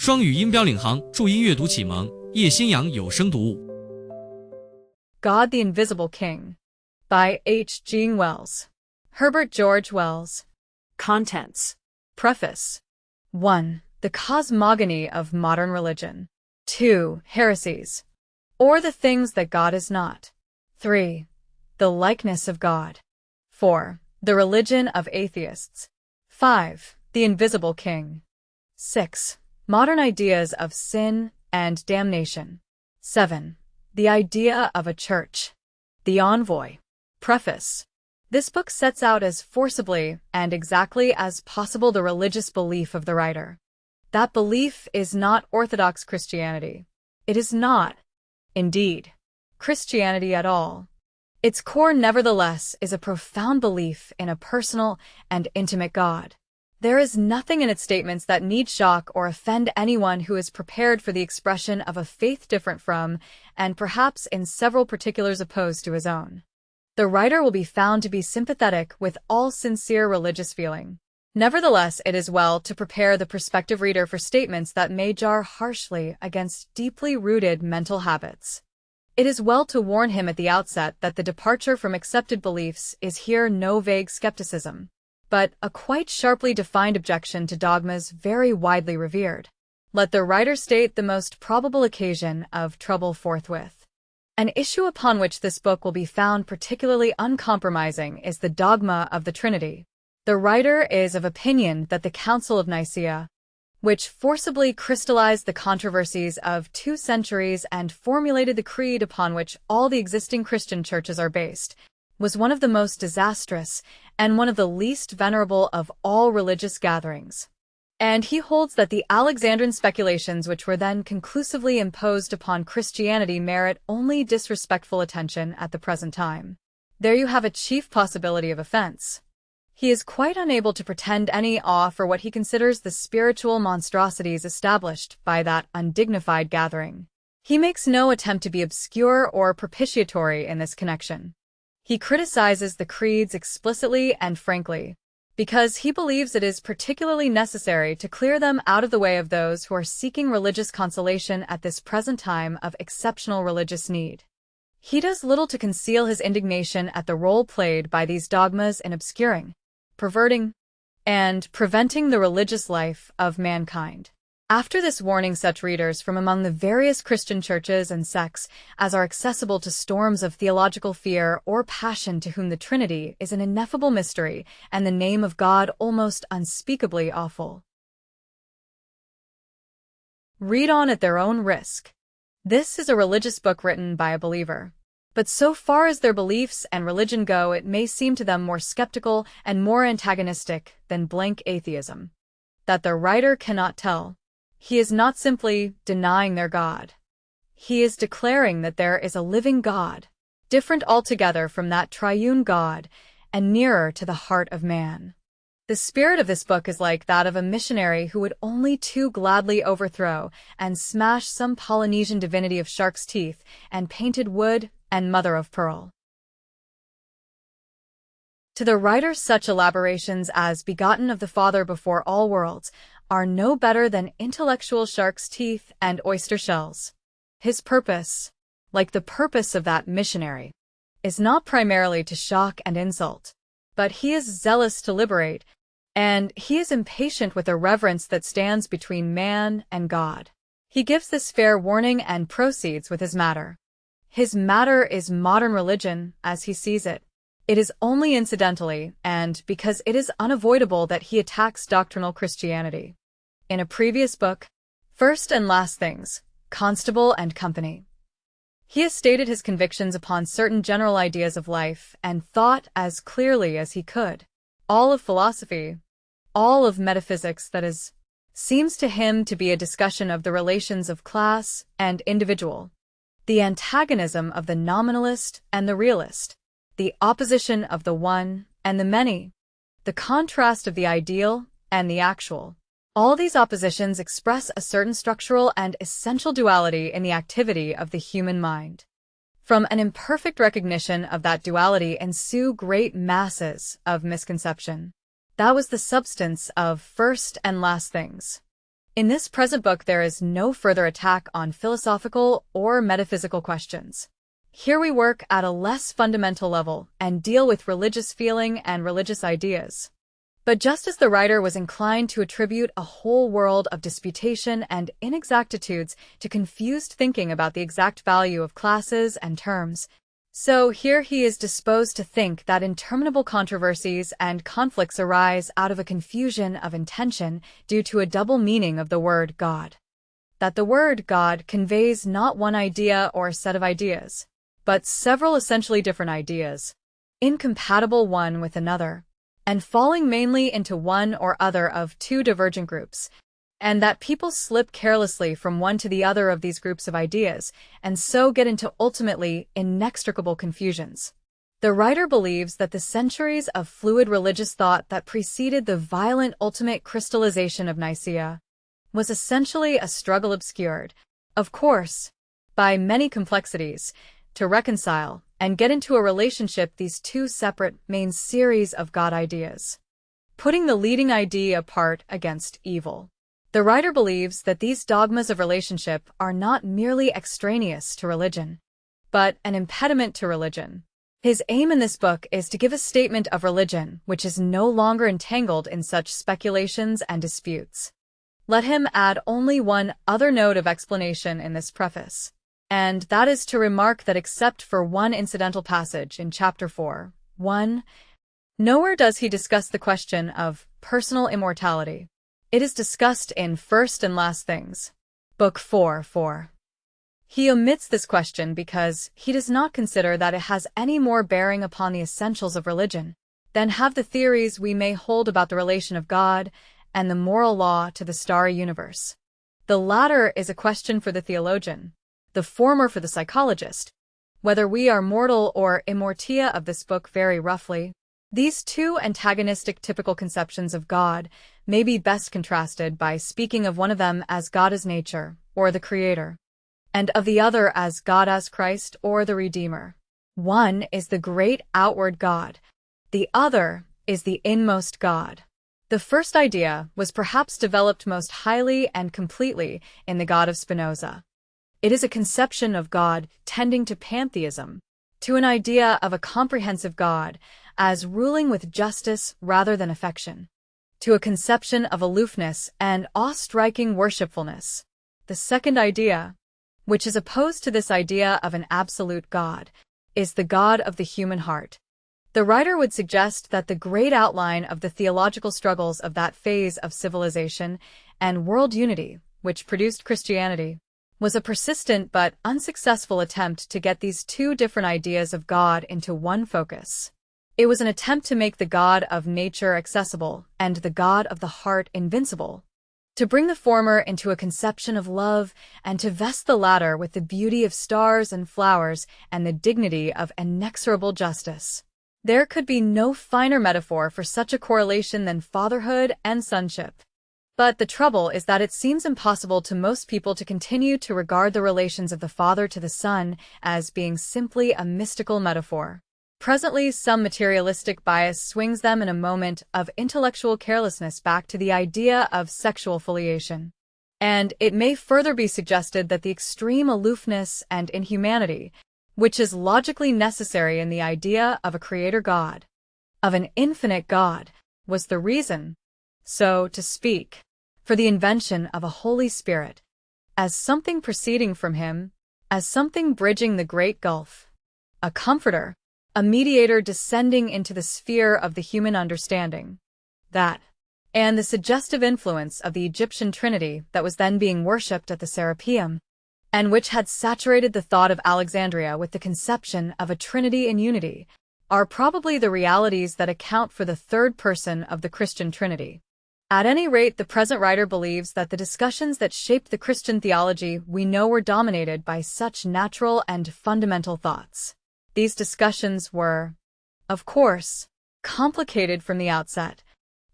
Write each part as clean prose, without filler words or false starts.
双语音标领航，注音阅读启蒙，叶兴阳有声读物。God the Invisible King by H. G. Wells. Herbert George Wells. Contents. Preface. 1. The cosmogony of modern religion. 2. Heresies, or the things that God is not. 3. The likeness of God. 4. The religion of atheists. 5. The Invisible King. 6. Modern ideas of sin and damnation. 7. The idea of a church. The Envoy. Preface. This book sets out as forcibly and exactly as possible the religious belief of the writer. That belief is not Orthodox Christianity. It is not, indeed, Christianity at all. Its core, nevertheless, is a profound belief in a personal and intimate God. There is nothing in its statements that need shock or offend anyone who is prepared for the expression of a faith different from, and perhaps in several particulars opposed to his own. The writer will be found to be sympathetic with all sincere religious feeling. Nevertheless, it is well to prepare the prospective reader for statements that may jar harshly against deeply rooted mental habits. It is well to warn him at the outset that the departure from accepted beliefs is here no vague skepticism, but a quite sharply defined objection to dogmas very widely revered. Let the writer state the most probable occasion of trouble forthwith. An issue upon which this book will be found particularly uncompromising is the dogma of the Trinity. The writer is of opinion that the Council of Nicaea, which forcibly crystallized the controversies of 2 centuries and formulated the creed upon which all the existing Christian churches are based, was one of the most disastrous and one of the least venerable of all religious gatherings. And he holds that the Alexandrine speculations which were then conclusively imposed upon Christianity merit only disrespectful attention at the present time. There you have a chief possibility of offense. He is quite unable to pretend any awe for what he considers the spiritual monstrosities established by that undignified gathering. He makes no attempt to be obscure or propitiatory in this connection. He criticizes the creeds explicitly and frankly, because he believes it is particularly necessary to clear them out of the way of those who are seeking religious consolation at this present time of exceptional religious need. He does little to conceal his indignation at the role played by these dogmas in obscuring, perverting, and preventing the religious life of mankind. After this warning, such readers from among the various Christian churches and sects as are accessible to storms of theological fear or passion, to whom the Trinity is an ineffable mystery and the name of God almost unspeakably awful. Read on at their own risk. This is a religious book written by a believer. But so far as their beliefs and religion go, it may seem to them more skeptical and more antagonistic than blank atheism. That the writer cannot tell. He is not simply denying their God. He is declaring that there is a living God, different altogether from that triune God and nearer to the heart of man. The spirit of this book is like that of a missionary who would only too gladly overthrow and smash some Polynesian divinity of shark's teeth and painted wood and mother of pearl. To the writer, such elaborations as begotten of the Father before all worlds are no better than intellectual shark's teeth and oyster shells. His purpose, like the purpose of that missionary, is not primarily to shock and insult, but he is zealous to liberate, and he is impatient with the reverence that stands between man and God. He gives this fair warning and proceeds with his matter. His matter is modern religion as he sees it. It is only incidentally, and because it is unavoidable, that he attacks doctrinal Christianity. In a previous book, First and Last Things, Constable and Company, he has stated his convictions upon certain general ideas of life and thought as clearly as he could. All of philosophy, all of metaphysics, that is, seems to him to be a discussion of the relations of class and individual, the antagonism of the nominalist and the realist, the opposition of the one and the many, the contrast of the ideal and the actual. All these oppositions express a certain structural and essential duality in the activity of the human mind. From an imperfect recognition of that duality ensue great masses of misconception. That was the substance of First and Last Things. In this present book, there is no further attack on philosophical or metaphysical questions. Here we work at a less fundamental level and deal with religious feeling and religious ideas. But just as the writer was inclined to attribute a whole world of disputation and inexactitudes to confused thinking about the exact value of classes and terms, so here he is disposed to think that interminable controversies and conflicts arise out of a confusion of intention due to a double meaning of the word God. That the word God conveys not one idea or set of ideas, but several essentially different ideas, incompatible one with another, and falling mainly into one or other of two divergent groups, and that people slip carelessly from one to the other of these groups of ideas, and so get into ultimately inextricable confusions. The writer believes that the centuries of fluid religious thought that preceded the violent ultimate crystallization of Nicaea was essentially a struggle obscured, of course, by many complexities, to reconcile and get into a relationship these two separate main series of God ideas, putting the leading idea apart against evil. The writer believes that these dogmas of relationship are not merely extraneous to religion, but an impediment to religion. His aim in this book is to give a statement of religion which is no longer entangled in such speculations and disputes. Let him add only one other note of explanation in this preface, and that is to remark that except for one incidental passage in chapter 4:1, nowhere does he discuss the question of personal immortality. It is discussed in First and Last Things, Book 4:4. He omits this question because he does not consider that it has any more bearing upon the essentials of religion than have the theories we may hold about the relation of God and the moral law to the starry universe. The latter is a question for the theologian, the former for the psychologist. Whether we are mortal or immortia of this book very roughly, these two antagonistic typical conceptions of God may be best contrasted by speaking of one of them as God as nature, or the Creator, and of the other as God as Christ, or the Redeemer. One is the great outward God, the other is the inmost God. The first idea was perhaps developed most highly and completely in the God of Spinoza. It is a conception of God tending to pantheism, to an idea of a comprehensive God as ruling with justice rather than affection, to a conception of aloofness and awe-striking worshipfulness. The second idea, which is opposed to this idea of an absolute God, is the God of the human heart. The writer would suggest that the great outline of the theological struggles of that phase of civilization and world unity, which produced Christianity, was a persistent but unsuccessful attempt to get these two different ideas of God into one focus. It was an attempt to make the God of nature accessible and the God of the heart invincible, to bring the former into a conception of love and to vest the latter with the beauty of stars and flowers and the dignity of inexorable justice. There could be no finer metaphor for such a correlation than fatherhood and sonship. But the trouble is that it seems impossible to most people to continue to regard the relations of the Father to the Son as being simply a mystical metaphor. Presently, some materialistic bias swings them in a moment of intellectual carelessness back to the idea of sexual filiation. And it may further be suggested that the extreme aloofness and inhumanity, which is logically necessary in the idea of a creator God, of an infinite God, was the reason, so to speak, for the invention of a Holy Spirit, as something proceeding from him, as something bridging the great gulf, a comforter, a mediator descending into the sphere of the human understanding. That, and the suggestive influence of the Egyptian Trinity that was then being worshipped at the Serapeum, and which had saturated the thought of Alexandria with the conception of a Trinity in unity, are probably the realities that account for the third person of the Christian Trinity. At any rate, the present writer believes that the discussions that shaped the Christian theology we know were dominated by such natural and fundamental thoughts. These discussions were, of course, complicated from the outset,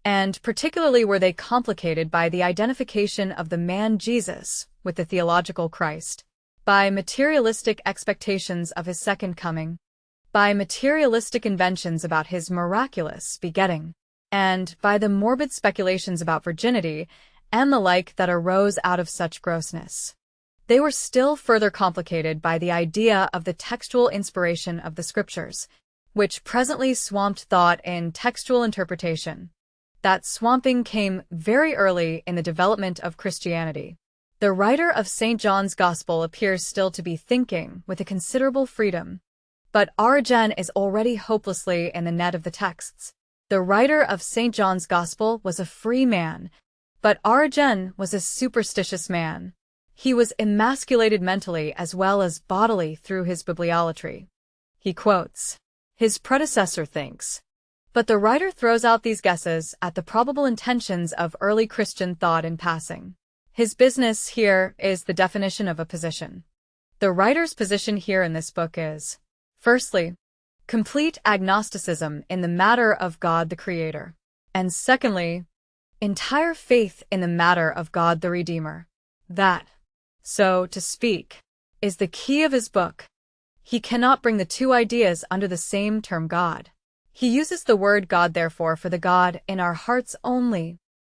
and particularly were they complicated by the identification of the man Jesus with the theological Christ, by materialistic expectations of his second coming, by materialistic inventions about his miraculous begetting, and by the morbid speculations about virginity and the like that arose out of such grossness. They were still further complicated by the idea of the textual inspiration of the scriptures, which presently swamped thought in textual interpretation. That swamping came very early in the development of Christianity. The writer of St. John's Gospel appears still to be thinking with a considerable freedom, but Origen is already hopelessly in the net of the texts. The writer of St. John's Gospel was a free man, but Origen was a superstitious man. He was emasculated mentally as well as bodily through his bibliolatry. He quotes, "His predecessor thinks," but the writer throws out these guesses at the probable intentions of early Christian thought in passing. His business here is the definition of a position. The writer's position here in this book is, firstly, complete agnosticism in the matter of God the Creator, and secondly, entire faith in the matter of God the Redeemer. That, so to speak, is the key of his book. He cannot bring the two ideas under the same term God. He uses the word God, therefore, for the God in our hearts only,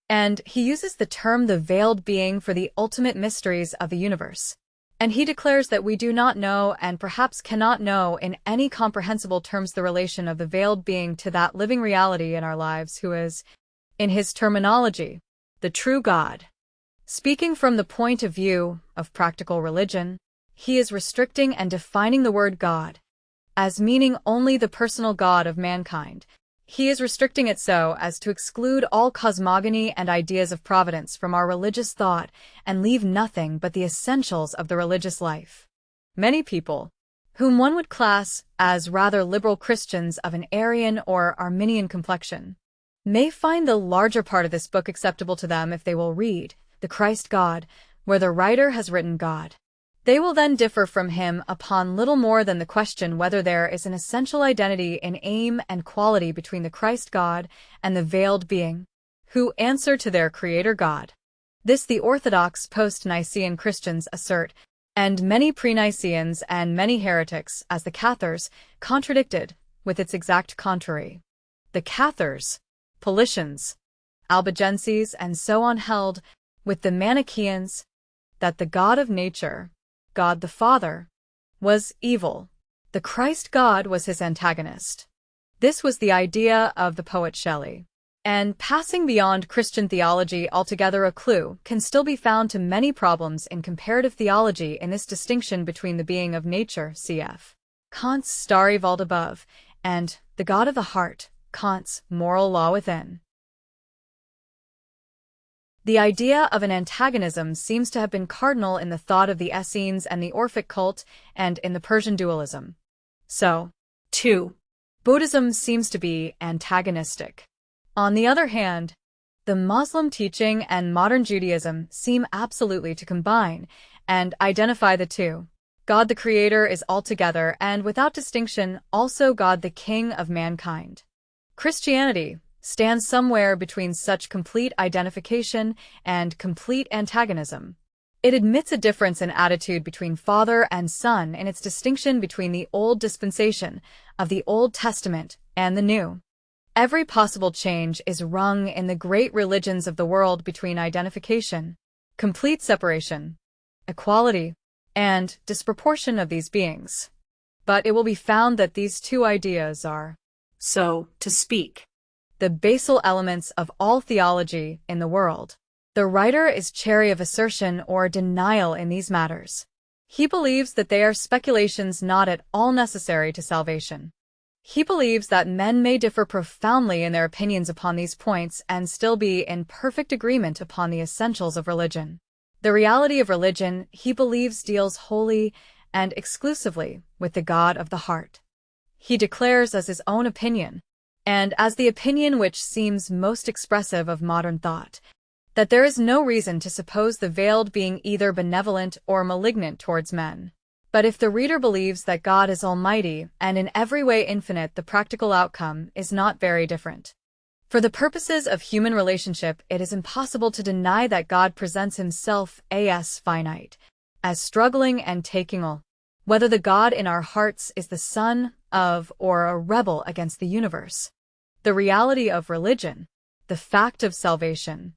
and he uses the term the veiled being for the ultimate mysteries of the universe. And he declares that we do not know and perhaps cannot know in any comprehensible terms the relation of the veiled being to that living reality in our lives who is, in his terminology, the true God. Speaking from the point of view of practical religion, he is restricting and defining the word God as meaning only the personal God of mankind. He is restricting it so as to exclude all cosmogony and ideas of providence from our religious thought and leave nothing but the essentials of the religious life. Many people, whom one would class as rather liberal Christians of an Arian or Arminian complexion, may find the larger part of this book acceptable to them if they will read the Christ God, where the writer has written God. They will then differ from him upon little more than the question whether there is an essential identity in aim and quality between the Christ God and the veiled being, who answer to their Creator God. This the Orthodox post-Nicene Christians assert, and many pre-Niceans and many heretics, as the Cathars, contradicted, with its exact contrary. The Cathars, Paulicians, Albigenses, and so on held, with the Manichaeans, that the God of nature, God the Father, was evil. The Christ God was his antagonist. This was the idea of the poet Shelley. And passing beyond Christian theology altogether, a clue can still be found to many problems in comparative theology in this distinction between the being of nature, cf. Kant's starry vault above, and the God of the heart, Kant's moral law within. The idea of an antagonism seems to have been cardinal in the thought of the Essenes and the Orphic cult and in the Persian dualism. So, too, Buddhism seems to be antagonistic. On the other hand, the Muslim teaching and modern Judaism seem absolutely to combine and identify the two. God the Creator is altogether and without distinction also God the King of mankind. Christianity stands somewhere between such complete identification and complete antagonism. It admits a difference in attitude between Father and Son in its distinction between the Old Dispensation of the Old Testament and the New. Every possible change is wrung in the great religions of the world between identification, complete separation, equality, and disproportion of these beings. But it will be found that these two ideas are, so to speak, the basal elements of all theology in the world. The writer is chary of assertion or denial in these matters. He believes that they are speculations not at all necessary to salvation. He believes that men may differ profoundly in their opinions upon these points and still be in perfect agreement upon the essentials of religion. The reality of religion, he believes, deals wholly and exclusively with the God of the heart. He declares as his own opinion, and as the opinion which seems most expressive of modern thought, that there is no reason to suppose the veiled being either benevolent or malignant towards men. But if the reader believes that God is almighty and in every way infinite, the practical outcome is not very different. For the purposes of human relationship, it is impossible to deny that God presents himself as finite, as struggling and taking all. Whether the God in our hearts is the son of or a rebel against the universe. The reality of religion, the fact of salvation,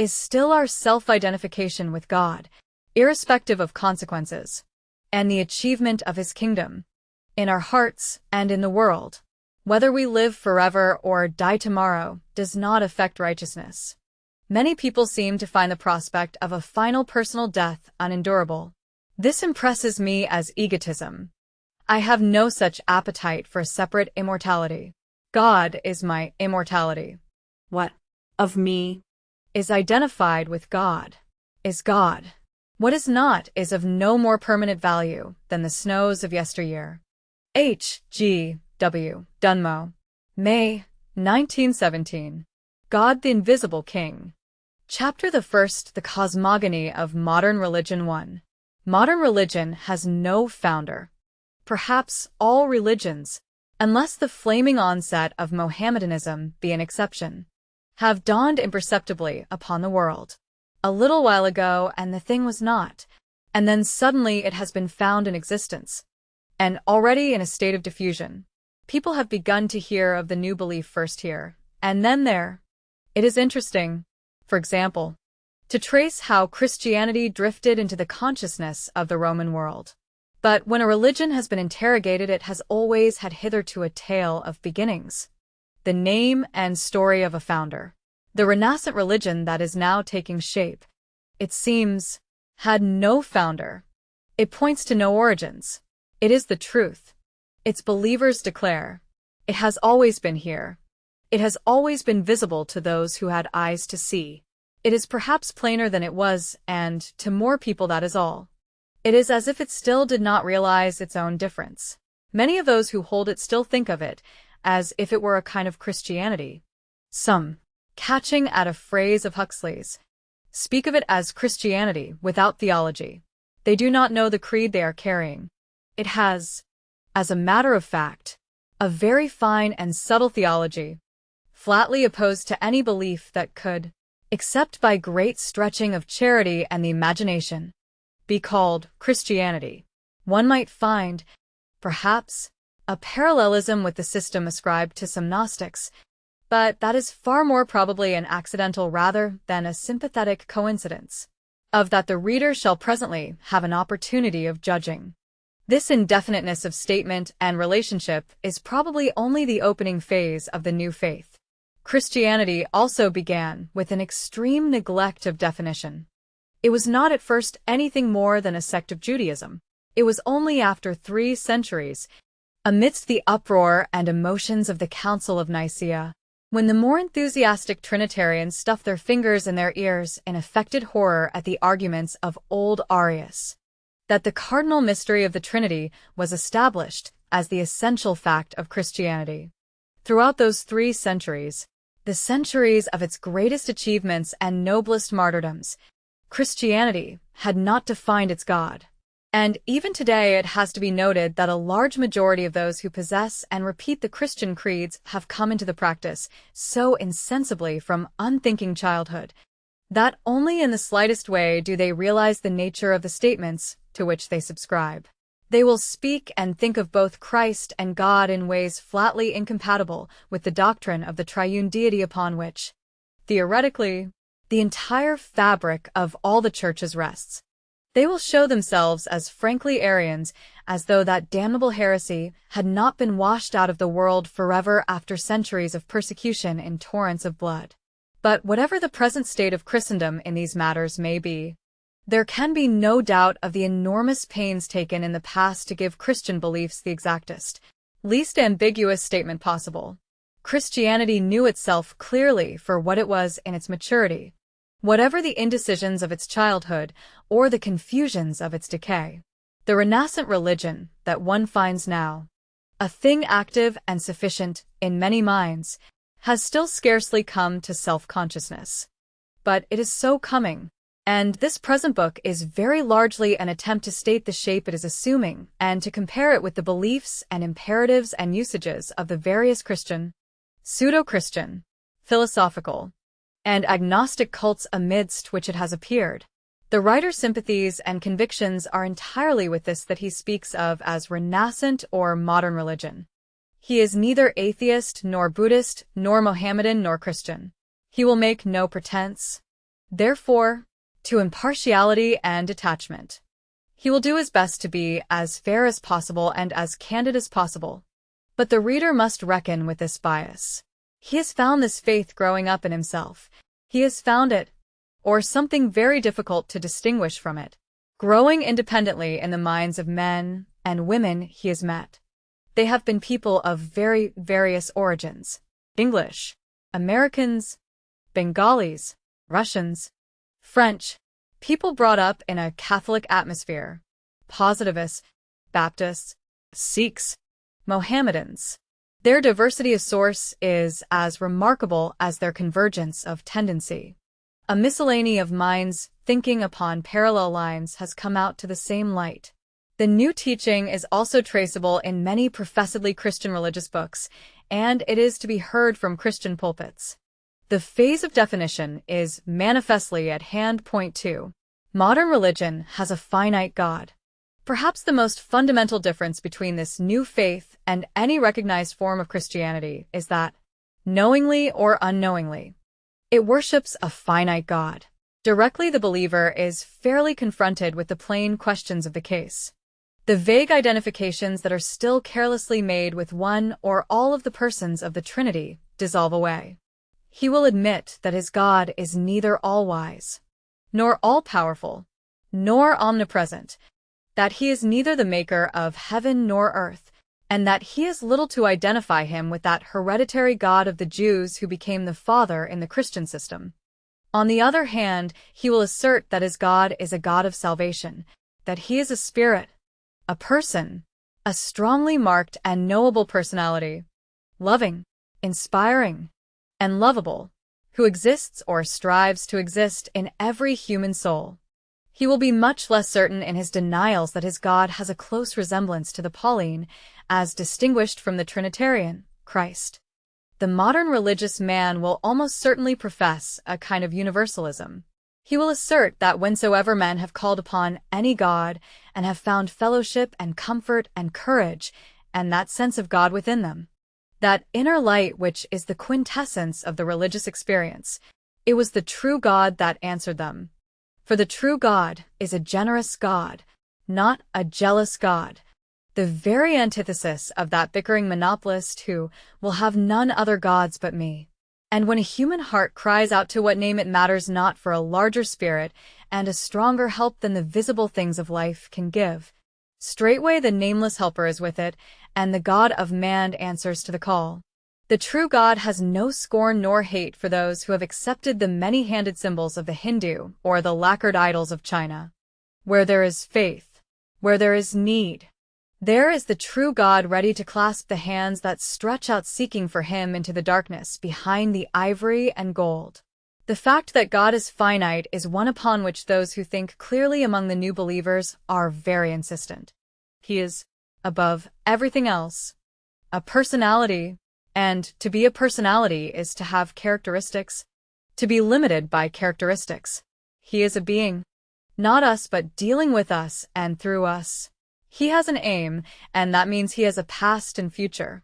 is still our self-identification with God, irrespective of consequences, and the achievement of His kingdom, in our hearts and in the world. Whether we live forever or die tomorrow does not affect righteousness. Many people seem to find the prospect of a final personal death unendurable. This impresses me as egotism. I have no such appetite for separate immortality. God is my immortality. What, of me, is identified with God, is God. What is not is of no more permanent value than the snows of yesteryear. H. G. W. Dunmo. May, 1917. God the Invisible King. Chapter the First, The Cosmogony of Modern Religion 1. Modern religion has no founder. Perhaps all religions, unless the flaming onset of Mohammedanism be an exception, have dawned imperceptibly upon the world. A little while ago, and the thing was not, and then suddenly it has been found in existence, and already in a state of diffusion. People have begun to hear of the new belief first here, and then there. It is interesting, for example, to trace how Christianity drifted into the consciousness of the Roman world. But when a religion has been interrogated, it has always had hitherto a tale of beginnings, the name and story of a founder. The renascent religion that is now taking shape, it seems, had no founder. It points to no origins. It is the truth. Its believers declare, it has always been here. It has always been visible to those who had eyes to see. It is perhaps plainer than it was, and to more people that is all. It is as if it still did not realize its own difference. Many of those who hold it still think of it as if it were a kind of Christianity. Some, catching at a phrase of Huxley's, speak of it as Christianity without theology. They do not know the creed they are carrying. It has, as a matter of fact, a very fine and subtle theology, flatly opposed to any belief that could, except by great stretching of charity and the imagination, be called Christianity. One might find, perhaps, a parallelism with the system ascribed to some Gnostics, but that is far more probably an accidental rather than a sympathetic coincidence, of that the reader shall presently have an opportunity of judging. This indefiniteness of statement and relationship is probably only the opening phase of the new faith. Christianity also began with an extreme neglect of definition. It was not at first anything more than a sect of Judaism. It was only after 3 centuries, amidst the uproar and emotions of the Council of Nicaea, when the more enthusiastic Trinitarians stuffed their fingers in their ears in affected horror at the arguments of old Arius, that the cardinal mystery of the Trinity was established as the essential fact of Christianity. Throughout those 3 centuries, the centuries of its greatest achievements and noblest martyrdoms, Christianity had not defined its God. And even today it has to be noted that a large majority of those who possess and repeat the Christian creeds have come into the practice so insensibly from unthinking childhood, that only in the slightest way do they realize the nature of the statements to which they subscribe. They will speak and think of both Christ and God in ways flatly incompatible with the doctrine of the triune deity upon which, theoretically, the entire fabric of all the churches rests. They will show themselves as frankly Arians, as though that damnable heresy had not been washed out of the world forever after centuries of persecution in torrents of blood. But whatever the present state of Christendom in these matters may be, there can be no doubt of the enormous pains taken in the past to give Christian beliefs the exactest, least ambiguous statement possible. Christianity knew itself clearly for what it was in its maturity, whatever the indecisions of its childhood or the confusions of its decay. The renascent religion that one finds now, a thing active and sufficient in many minds, has still scarcely come to self-consciousness. But it is so coming, and this present book is very largely an attempt to state the shape it is assuming and to compare it with the beliefs and imperatives and usages of the various Christian, pseudo-Christian, philosophical, and agnostic cults amidst which it has appeared. The writer's sympathies and convictions are entirely with this that he speaks of as renascent or modern religion. He is neither atheist nor Buddhist nor Mohammedan nor Christian. He will make no pretense, therefore, to impartiality and detachment. He will do his best to be as fair as possible and as candid as possible. But the reader must reckon with this bias. He has found this faith growing up in himself. He has found it, or something very difficult to distinguish from it, growing independently in the minds of men and women he has met. They have been people of very various origins: English, Americans, Bengalis, Russians, French, people brought up in a Catholic atmosphere, Positivists, Baptists, Sikhs, Mohammedans. Their diversity of source is as remarkable as their convergence of tendency. A miscellany of minds thinking upon parallel lines has come out to the same light. The new teaching is also traceable in many professedly Christian religious books, and it is to be heard from Christian pulpits. The phase of definition is manifestly at hand. Point 2. Modern religion has a finite God. Perhaps the most fundamental difference between this new faith and any recognized form of Christianity is that, knowingly or unknowingly, it worships a finite God. Directly, the believer is fairly confronted with the plain questions of the case. The vague identifications that are still carelessly made with one or all of the persons of the Trinity dissolve away. He will admit that his God is neither all-wise, nor all-powerful, nor omnipresent, that he is neither the maker of heaven nor earth, and that he has little to identify him with that hereditary God of the Jews who became the father in the Christian system. On the other hand, he will assert that his God is a God of salvation, that he is a spirit, a person, a strongly marked and knowable personality, loving, inspiring, and lovable, who exists or strives to exist in every human soul. He will be much less certain in his denials that his God has a close resemblance to the Pauline, as distinguished from the Trinitarian, Christ. The modern religious man will almost certainly profess a kind of universalism. He will assert that whensoever men have called upon any God and have found fellowship and comfort and courage and that sense of God within them, that inner light which is the quintessence of the religious experience, it was the true God that answered them. For the true God is a generous God, not a jealous God, the very antithesis of that bickering monopolist who will have none other gods but me. And when a human heart cries out to what name it matters not for a larger spirit and a stronger help than the visible things of life can give, straightway the nameless helper is with it, and the God of man answers to the call. The true God has no scorn nor hate for those who have accepted the many-handed symbols of the Hindu or the lacquered idols of China. Where there is faith, where there is need, there is the true God ready to clasp the hands that stretch out seeking for him into the darkness behind the ivory and gold. The fact that God is finite is one upon which those who think clearly among the new believers are very insistent. He is, above everything else, a personality, and to be a personality is to have characteristics, to be limited by characteristics. He is a being, not us but dealing with us and through us. He has an aim, and that means he has a past and future.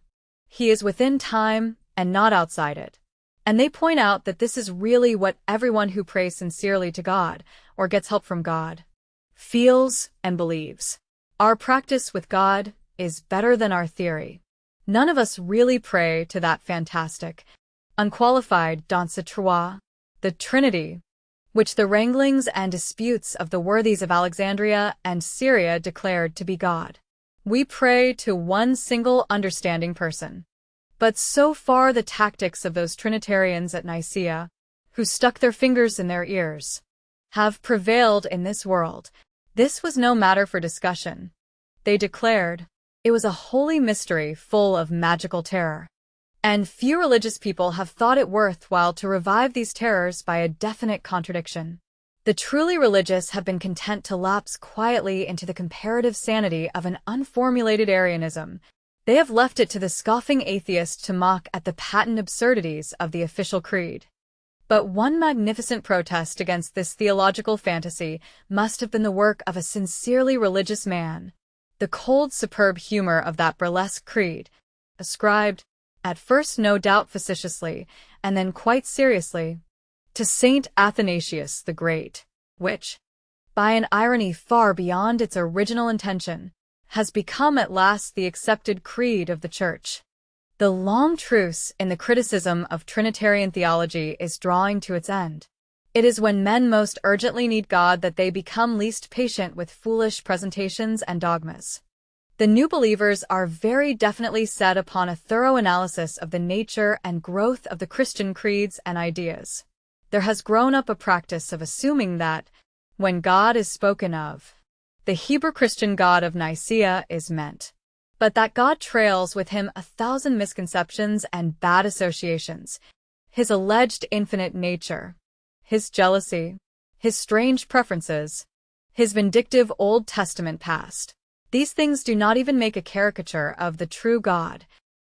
He is within time and not outside it. And they point out that this is really what everyone who prays sincerely to God, or gets help from God, feels and believes. Our practice with God is better than our theory. None of us really pray to that fantastic, unqualified dans ce trois, the Trinity, which the wranglings and disputes of the worthies of Alexandria and Syria declared to be God. We pray to one single understanding person. But so far the tactics of those Trinitarians at Nicaea, who stuck their fingers in their ears, have prevailed in this world. This was no matter for discussion. They declared it was a holy mystery full of magical terror. And few religious people have thought it worthwhile to revive these terrors by a definite contradiction. The truly religious have been content to lapse quietly into the comparative sanity of an unformulated Arianism. They have left it to the scoffing atheist to mock at the patent absurdities of the official creed. But one magnificent protest against this theological fantasy must have been the work of a sincerely religious man. The cold, superb humor of that burlesque creed, ascribed, at first no doubt facetiously, and then quite seriously, to Saint Athanasius the Great, which, by an irony far beyond its original intention, has become at last the accepted creed of the Church. The long truce in the criticism of Trinitarian theology is drawing to its end. It is when men most urgently need God that they become least patient with foolish presentations and dogmas. The new believers are very definitely set upon a thorough analysis of the nature and growth of the Christian creeds and ideas. There has grown up a practice of assuming that, when God is spoken of, the Hebrew Christian God of Nicaea is meant, but that God trails with him 1,000 misconceptions and bad associations, his alleged infinite nature, his jealousy, his strange preferences, his vindictive Old Testament past. These things do not even make a caricature of the true God.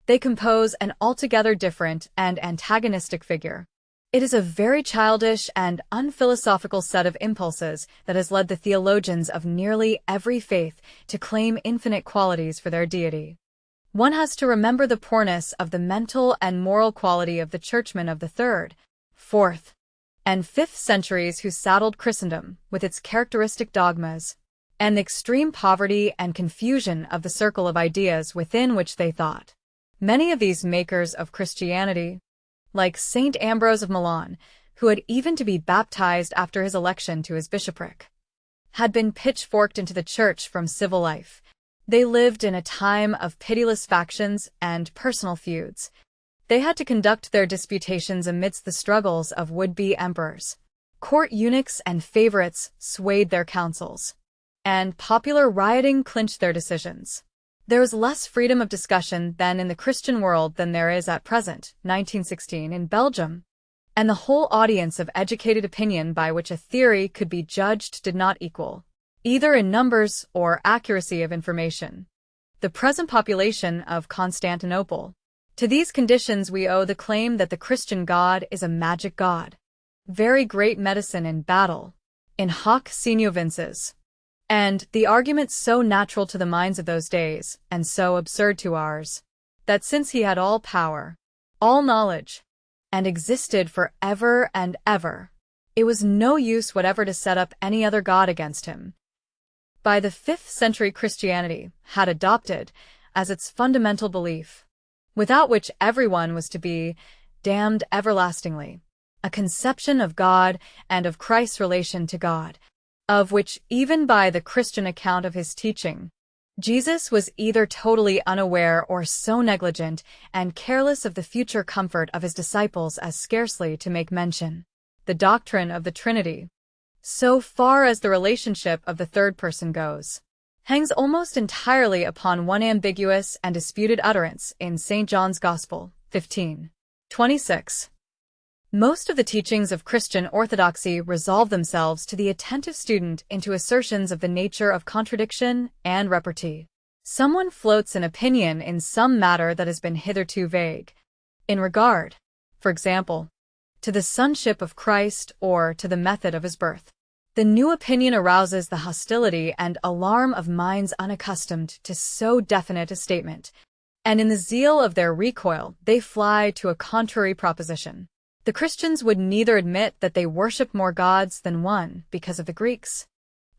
They compose an altogether different and antagonistic figure. It is a very childish and unphilosophical set of impulses that has led the theologians of nearly every faith to claim infinite qualities for their deity. One has to remember the poorness of the mental and moral quality of the churchmen of the 3rd, 4th, and 5th centuries who saddled Christendom with its characteristic dogmas, and the extreme poverty and confusion of the circle of ideas within which they thought. Many of these makers of Christianity, like Saint Ambrose of Milan, who had even to be baptized after his election to his bishopric, had been pitchforked into the church from civil life. They lived in a time of pitiless factions and personal feuds. They had to conduct their disputations amidst the struggles of would-be emperors. Court eunuchs and favorites swayed their counsels, and popular rioting clinched their decisions. There was less freedom of discussion then in the Christian world than there is at present, 1916, in Belgium, and the whole audience of educated opinion by which a theory could be judged did not equal, either in numbers or accuracy of information, the present population of Constantinople. To these conditions we owe the claim that the Christian God is a magic God, very great medicine in battle, in hoc signo vinces, and the argument so natural to the minds of those days, and so absurd to ours, that since he had all power, all knowledge, and existed for ever and ever, it was no use whatever to set up any other god against him. By the 5th century Christianity had adopted, as its fundamental belief, without which everyone was to be damned everlastingly, a conception of God and of Christ's relation to God, of which, even by the Christian account of his teaching, Jesus was either totally unaware or so negligent and careless of the future comfort of his disciples as scarcely to make mention. The doctrine of the Trinity, so far as the relationship of the third person goes, hangs almost entirely upon one ambiguous and disputed utterance in St. John's Gospel, 15:26. Most of the teachings of Christian orthodoxy resolve themselves to the attentive student into assertions of the nature of contradiction and repartee. Someone floats an opinion in some matter that has been hitherto vague, in regard, for example, to the sonship of Christ or to the method of his birth. The new opinion arouses the hostility and alarm of minds unaccustomed to so definite a statement, and in the zeal of their recoil they fly to a contrary proposition. The Christians would neither admit that they worship more gods than one because of the Greeks,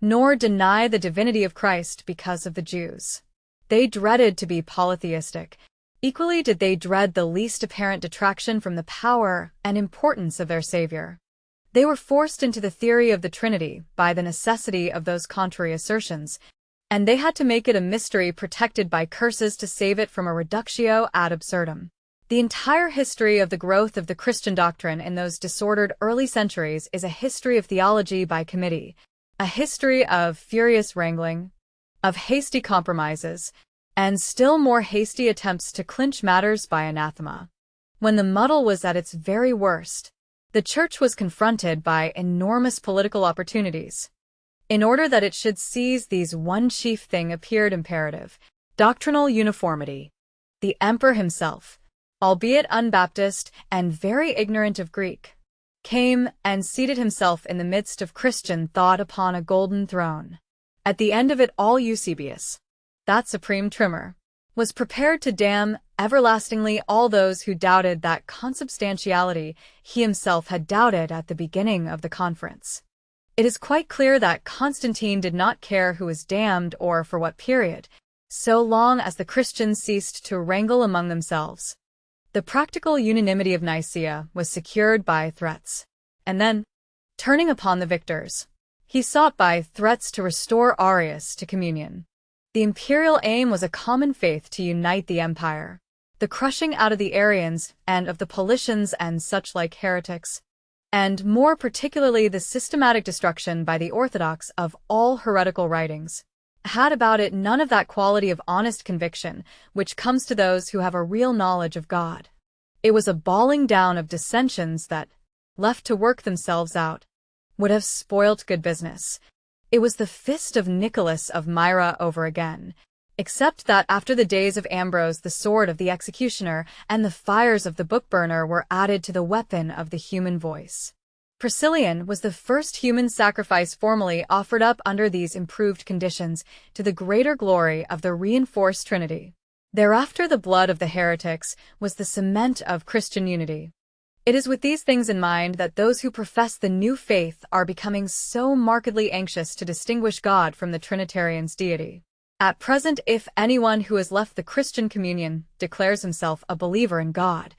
nor deny the divinity of Christ because of the Jews. They dreaded to be polytheistic. Equally did they dread the least apparent detraction from the power and importance of their Savior. They were forced into the theory of the Trinity by the necessity of those contrary assertions, and they had to make it a mystery protected by curses to save it from a reductio ad absurdum. The entire history of the growth of the Christian doctrine in those disordered early centuries is a history of theology by committee, a history of furious wrangling, of hasty compromises, and still more hasty attempts to clinch matters by anathema. When the muddle was at its very worst, the Church was confronted by enormous political opportunities. In order that it should seize these, one chief thing appeared imperative: doctrinal uniformity. The emperor himself, albeit unbaptized and very ignorant of Greek, came and seated himself in the midst of Christian thought upon a golden throne. At the end of it all Eusebius, that supreme trimmer, was prepared to damn everlastingly all those who doubted that consubstantiality he himself had doubted at the beginning of the conference. It is quite clear that Constantine did not care who was damned or for what period, so long as the Christians ceased to wrangle among themselves. The practical unanimity of Nicaea was secured by threats, and then, turning upon the victors, he sought by threats to restore Arius to communion. The imperial aim was a common faith to unite the empire, the crushing out of the Arians and of the Paulicians and such-like heretics, and more particularly the systematic destruction by the Orthodox of all heretical writings, had about it none of that quality of honest conviction which comes to those who have a real knowledge of God. It was a bawling down of dissensions that, left to work themselves out, would have spoilt good business. It was the fist of Nicholas of Myra over again, except that after the days of Ambrose the sword of the executioner and the fires of the book-burner were added to the weapon of the human voice. Priscillian was the first human sacrifice formally offered up under these improved conditions to the greater glory of the reinforced Trinity. Thereafter the blood of the heretics was the cement of Christian unity. It is with these things in mind that those who profess the new faith are becoming so markedly anxious to distinguish God from the Trinitarian's deity. At present, if anyone who has left the Christian communion declares himself a believer in God,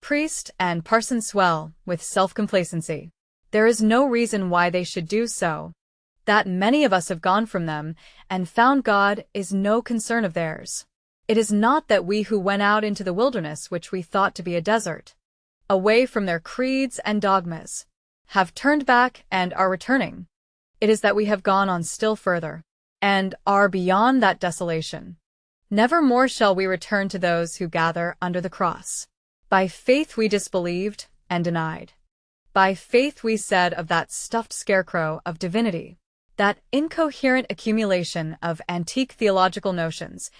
priest and parson swell with self-complacency, there is no reason why they should do so. That many of us have gone from them and found God is no concern of theirs. It is not that we who went out into the wilderness, which we thought to be a desert, away from their creeds and dogmas, have turned back and are returning. It is that we have gone on still further, and are beyond that desolation. Never more shall we return to those who gather under the cross. By faith we disbelieved and denied. By faith we said of that stuffed scarecrow of divinity, that incoherent accumulation of antique theological notions,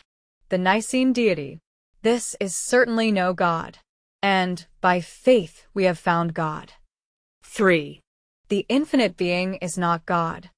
the Nicene deity, this is certainly no God. And, by faith, we have found God. 3. The infinite being is not God.